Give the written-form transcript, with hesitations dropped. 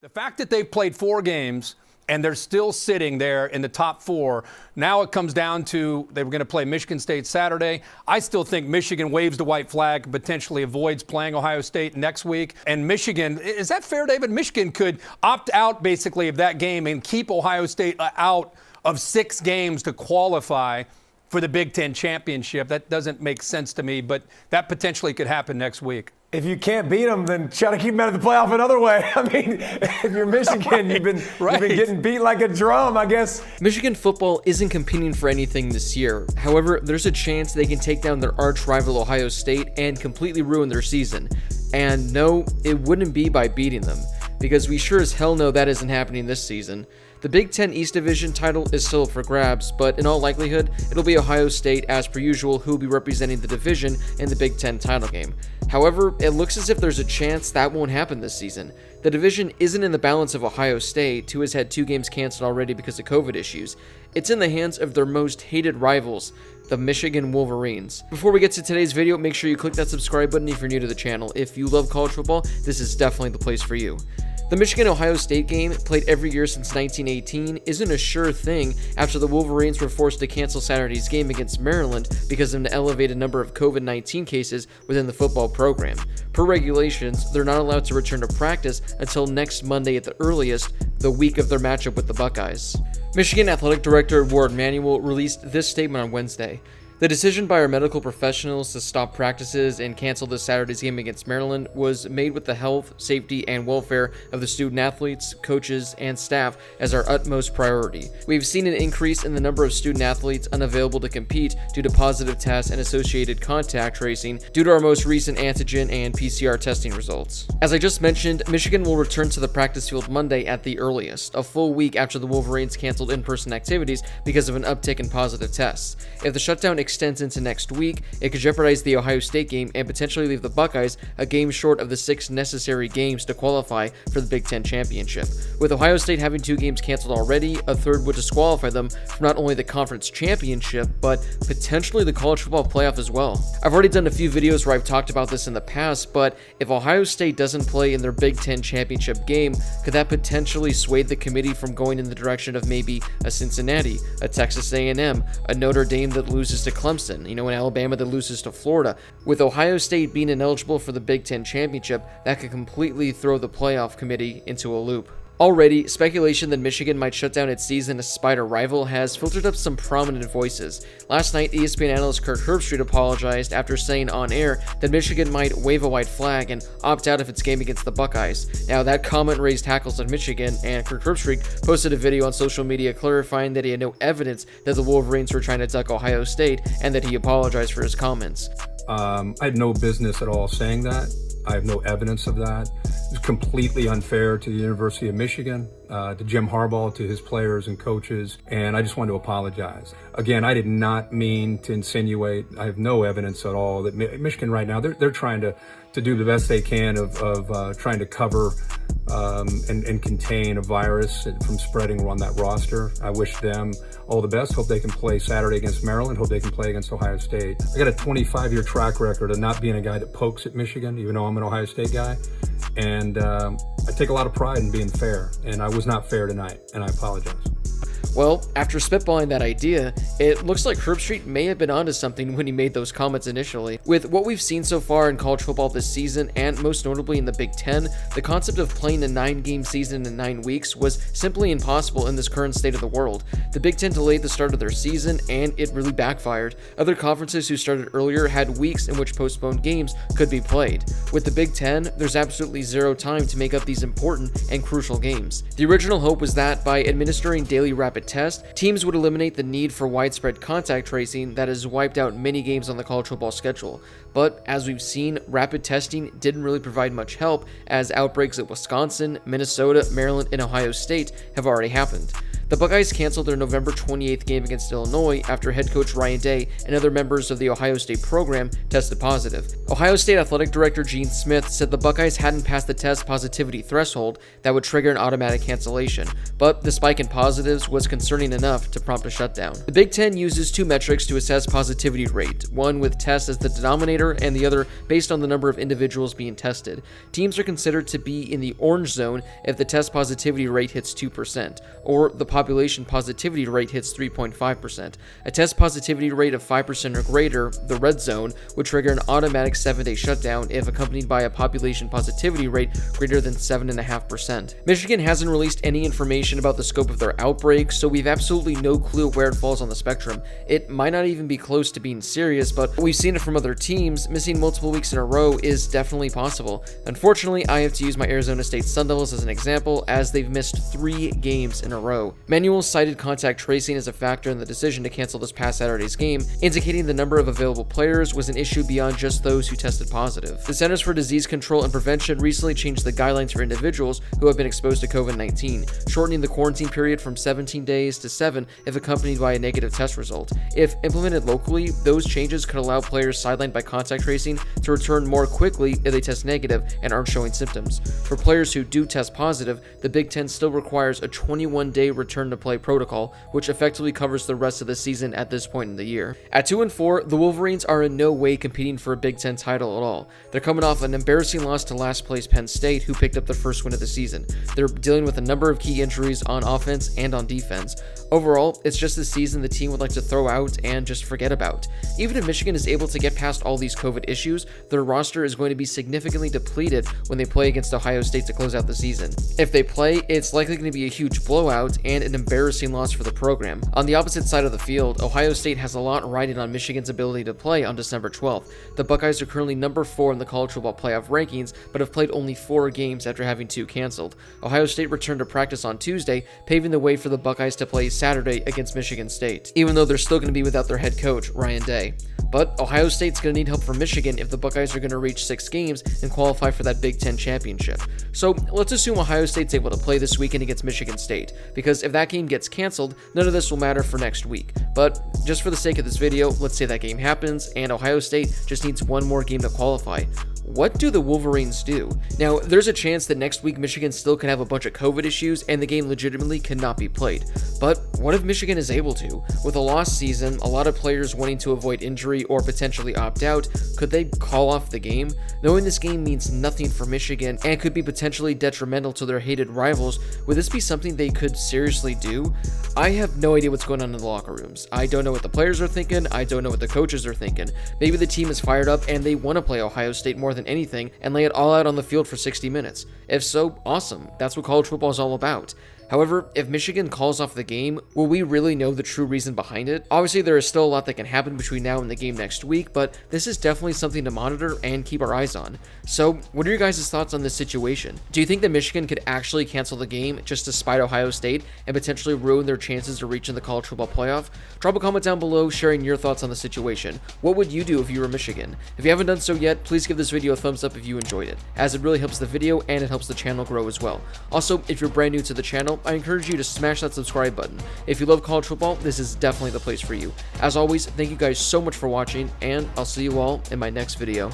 The fact that they've played 4 games and they're still sitting there in the top 4, now it comes down to they were going to play Michigan State Saturday. I still think Michigan waves the white flag and potentially avoids playing Ohio State next week. And Michigan, is that fair, David? Michigan could opt out basically of that game and keep Ohio State out of 6 games to qualify for the Big Ten championship. That doesn't make sense to me, but that potentially could happen next week. If you can't beat them, then try to keep them out of the playoff another way. I mean, if you're Michigan, you've been getting beat like a drum, I guess. Michigan football isn't competing for anything this year. However, there's a chance they can take down their arch rival Ohio State and completely ruin their season. And no, it wouldn't be by beating them, because we sure as hell know that isn't happening this season. The Big Ten East Division title is still up for grabs, but in all likelihood, it'll be Ohio State, as per usual, who will be representing the division in the Big Ten title game. However, it looks as if there's a chance that won't happen this season. The division isn't in the balance of Ohio State, who has had 2 games canceled already because of COVID issues. It's in the hands of their most hated rivals, the Michigan Wolverines. Before we get to today's video, make sure you click that subscribe button if you're new to the channel. If you love college football, this is definitely the place for you. The Michigan-Ohio State game, played every year since 1918, isn't a sure thing after the Wolverines were forced to cancel Saturday's game against Maryland because of an elevated number of COVID-19 cases within the football program. Per regulations, they're not allowed to return to practice until next Monday at the earliest, the week of their matchup with the Buckeyes. Michigan Athletic Director Warde Manuel released this statement on Wednesday. The decision by our medical professionals to stop practices and cancel this Saturday's game against Maryland was made with the health, safety, and welfare of the student athletes, coaches, and staff as our utmost priority. We've seen an increase in the number of student athletes unavailable to compete due to positive tests and associated contact tracing due to our most recent antigen and PCR testing results. As I just mentioned, Michigan will return to the practice field Monday at the earliest, a full week after the Wolverines canceled in-person activities because of an uptick in positive tests. If the shutdown extends into next week, it could jeopardize the Ohio State game and potentially leave the Buckeyes a game short of the 6 necessary games to qualify for the Big Ten championship. With Ohio State having 2 games canceled already, a third would disqualify them from not only the conference championship, but potentially the college football playoff as well. I've already done a few videos where I've talked about this in the past, but if Ohio State doesn't play in their Big Ten championship game, could that potentially sway the committee from going in the direction of maybe a Cincinnati, a Texas A&M, a Notre Dame that loses to Clemson, an Alabama that loses to Florida? With Ohio State being ineligible for the Big Ten championship, that could completely throw the playoff committee into a loop. Already, speculation that Michigan might shut down its season to spite a rival has filtered up some prominent voices. Last night, ESPN analyst Herbstreit apologized after saying on air that Michigan might wave a white flag and opt out of its game against the Buckeyes. Now, that comment raised hackles on Michigan, and Herbstreit posted a video on social media clarifying that he had no evidence that the Wolverines were trying to duck Ohio State and that he apologized for his comments. I had no business at all saying that. I have no evidence of that. It was completely unfair to the University of Michigan, to Jim Harbaugh, to his players and coaches, and I just wanted to apologize. Again, I did not mean to insinuate. I have no evidence at all that Michigan right now, they're trying to do the best they can of trying to cover and contain a virus from spreading on that roster. I wish them all the best. Hope they can play Saturday against Maryland. Hope they can play against Ohio State. I got a 25-year track record of not being a guy that pokes at Michigan, even though I'm an Ohio State guy. And I take a lot of pride in being fair, and I was not fair tonight, and I apologize. Well, after spitballing that idea, it looks like Herbstreit may have been onto something when he made those comments initially. With what we've seen so far in college football this season, and most notably in the Big Ten, the concept of playing a 9-game season in 9 weeks was simply impossible in this current state of the world. The Big Ten delayed the start of their season, and it really backfired. Other conferences who started earlier had weeks in which postponed games could be played. With the Big Ten, there's absolutely zero time to make up these important and crucial games. The original hope was that by administering daily rapid test, teams would eliminate the need for widespread contact tracing that has wiped out many games on the college football schedule. But as we've seen, rapid testing didn't really provide much help, as outbreaks at Wisconsin, Minnesota, Maryland, and Ohio State have already happened. The Buckeyes canceled their November 28th game against Illinois after head coach Ryan Day and other members of the Ohio State program tested positive. Ohio State Athletic Director Gene Smith said the Buckeyes hadn't passed the test positivity threshold that would trigger an automatic cancellation, but the spike in positives was concerning enough to prompt a shutdown. The Big Ten uses two metrics to assess positivity rate, one with tests as the denominator and the other based on the number of individuals being tested. Teams are considered to be in the orange zone if the test positivity rate hits 2%, or the population positivity rate hits 3.5%. A test positivity rate of 5% or greater, the red zone, would trigger an automatic 7-day shutdown if accompanied by a population positivity rate greater than 7.5%. Michigan hasn't released any information about the scope of their outbreak, so we've absolutely no clue where it falls on the spectrum. It might not even be close to being serious, but we've seen it from other teams. Missing multiple weeks in a row is definitely possible. Unfortunately, I have to use my Arizona State Sun Devils as an example, as they've missed 3 games in a row. Manuel cited contact tracing as a factor in the decision to cancel this past Saturday's game, indicating the number of available players was an issue beyond just those who tested positive. The Centers for Disease Control and Prevention recently changed the guidelines for individuals who have been exposed to COVID-19, shortening the quarantine period from 17 days to 7 if accompanied by a negative test result. If implemented locally, those changes could allow players sidelined by contact tracing to return more quickly if they test negative and aren't showing symptoms. For players who do test positive, the Big Ten still requires a 21-day return to play protocol, which effectively covers the rest of the season at this point in the year. At 2-4, the Wolverines are in no way competing for a Big Ten title at all. They're coming off an embarrassing loss to last place Penn State, who picked up the first win of the season. They're dealing with a number of key injuries on offense and on defense. Overall, it's just a season the team would like to throw out and just forget about. Even if Michigan is able to get past all these COVID issues, their roster is going to be significantly depleted when they play against Ohio State to close out the season. If they play, it's likely going to be a huge blowout and an embarrassing loss for the program. On the opposite side of the field, Ohio State has a lot riding on Michigan's ability to play on December 12th. The Buckeyes are currently number 4 in the college football playoff rankings, but have played only 4 games after having 2 canceled. Ohio State returned to practice on Tuesday, paving the way for the Buckeyes to play Saturday against Michigan State, even though they're still going to be without their head coach, Ryan Day. But Ohio State's going to need help from Michigan if the Buckeyes are going to reach 6 games and qualify for that Big Ten championship. So let's assume Ohio State's able to play this weekend against Michigan State, because if that game gets canceled, none of this will matter for next week. But just for the sake of this video, let's say that game happens and Ohio State just needs 1 more game to qualify. What do the Wolverines do? Now, there's a chance that next week Michigan still could have a bunch of COVID issues and the game legitimately cannot be played. But what if Michigan is able to? With a lost season, a lot of players wanting to avoid injury or potentially opt out, could they call off the game? Knowing this game means nothing for Michigan and could be potentially detrimental to their hated rivals, would this be something they could seriously do? I have no idea what's going on in the locker rooms. I don't know what the players are thinking. I don't know what the coaches are thinking. Maybe the team is fired up and they want to play Ohio State more than anything and lay it all out on the field for 60 minutes. If so, awesome. That's what college football is all about. However, if Michigan calls off the game, will we really know the true reason behind it? Obviously, there is still a lot that can happen between now and the game next week, but this is definitely something to monitor and keep our eyes on. So, what are your guys' thoughts on this situation? Do you think that Michigan could actually cancel the game just to spite Ohio State and potentially ruin their chances to reach in the college football playoff? Drop a comment down below sharing your thoughts on the situation. What would you do if you were Michigan? If you haven't done so yet, please give this video a thumbs up if you enjoyed it, as it really helps the video and it helps the channel grow as well. Also, if you're brand new to the channel, I encourage you to smash that subscribe button. If you love college football, this is definitely the place for you. As always, thank you guys so much for watching, and I'll see you all in my next video.